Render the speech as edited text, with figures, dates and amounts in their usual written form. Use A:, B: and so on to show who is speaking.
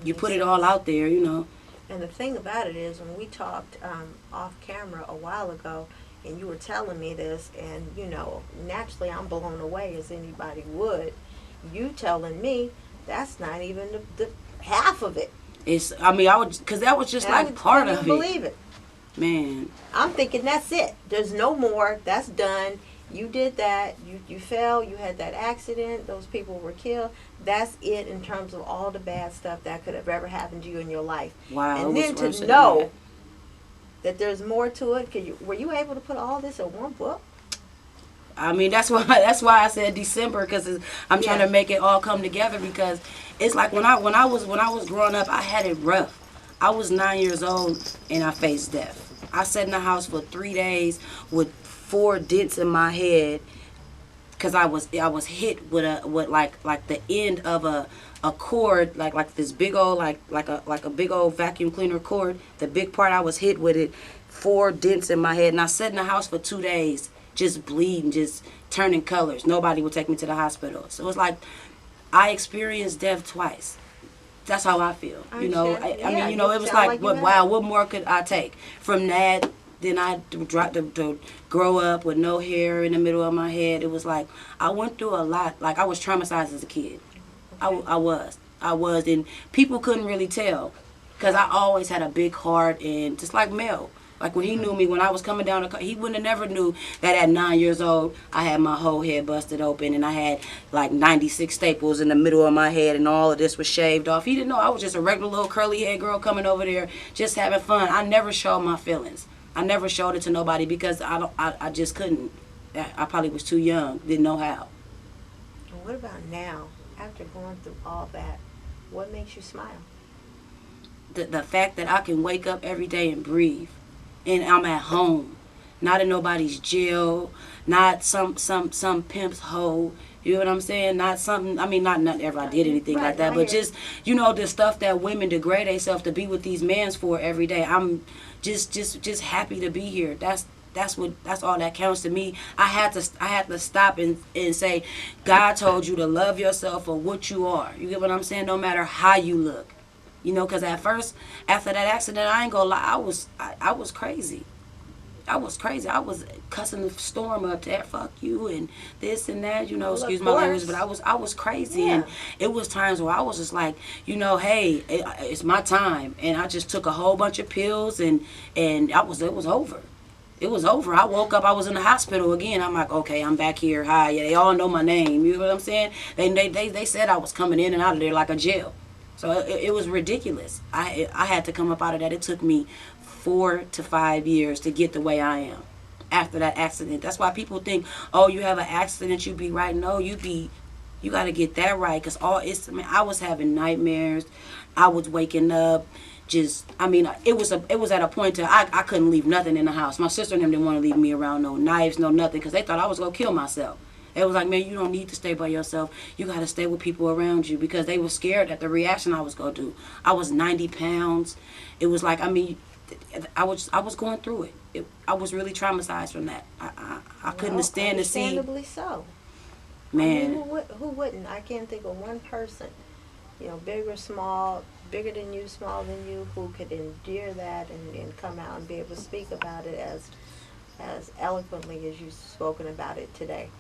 A: You put it all out there, you know.
B: And the thing about it is, when we talked off camera a while ago, and you were telling me this, and naturally I'm blown away as anybody would. You telling me that's not even the half of it.
A: I would, because that was just
B: And
A: like part
B: couldn't
A: of
B: even
A: it.
B: believe it.
A: Man.
B: I'm thinking that's it. There's no more. That's done. You did that. You fell. You had that accident. Those people were killed. That's it in terms of all the bad stuff that could have ever happened to you in your life.
A: Wow.
B: And then to know that there's more to it. Were you able to put all this in one book?
A: I mean, that's why I said December, because I'm trying to make it all come together, because it's like when I was growing up, I had it rough. I was 9 years old and I faced death. I sat in the house for 3 days with 4 dents in my head because I was hit with like the end of a cord, like this big old like a big old vacuum cleaner cord. The big part, I was hit with it, 4 dents in my head, and I sat in the house for 2 days just bleeding, just turning colors. Nobody would take me to the hospital. So it's like I experienced death twice. That's how I feel. I mean, it was like wow, what more could I take from that? Then I dropped to grow up with no hair in the middle of my head. It was like I went through a lot. Like I was traumatized as a kid. Okay. I was, and people couldn't really tell because I always had a big heart, and just like Mel. Like when he knew me, when I was coming down the car, he wouldn't have never knew that at 9 years old, I had my whole head busted open and I had like 96 staples in the middle of my head and all of this was shaved off. He didn't know I was just a regular little curly head girl coming over there just having fun. I never showed my feelings. I never showed it to nobody because I just couldn't. I probably was too young, didn't know how.
B: And what about now, after going through all that, what makes you smile?
A: The fact that I can wake up every day and breathe. And I'm at home, not in nobody's jail, not some pimp's hoe. You know what I'm saying? Not something. I mean, not ever I did anything like that, but just the stuff that women degrade themselves to be with these mans for every day. I'm just happy to be here. That's all that counts to me. I had to stop and say, God told you to love yourself for what you are. You get what I'm saying? No matter how you look. Because at first, after that accident, I ain't gonna lie, I was crazy. I was crazy. I was cussing the storm up to fuck you and this and that, excuse my language, but I was crazy. Yeah. And it was times where I was just like, hey, it's my time. And I just took a whole bunch of pills and it was over. It was over. I woke up, I was in the hospital again. I'm like, okay, I'm back here. Hi, yeah, they all know my name. You know what I'm saying? They said I was coming in and out of there like a jail. So it was ridiculous. I had to come up out of that. It took me 4 to 5 years to get the way I am after that accident. That's why people think, oh, you have an accident, you be right. No, you got to get that right. Because I was having nightmares. I was waking up. It was at a point that I couldn't leave nothing in the house. My sister and them didn't want to leave me around no knives, no nothing, because they thought I was going to kill myself. It was like, man, you don't need to stay by yourself. You got to stay with people around you, because they were scared at the reaction I was going to do. I was 90 pounds. It was like, I was going through it. I was really traumatized from that. I couldn't stand to see.
B: Understandably so.
A: Man.
B: Who wouldn't? I can't think of one person, big or small, bigger than you, smaller than you, who could endure that and come out and be able to speak about it as eloquently as you've spoken about it today.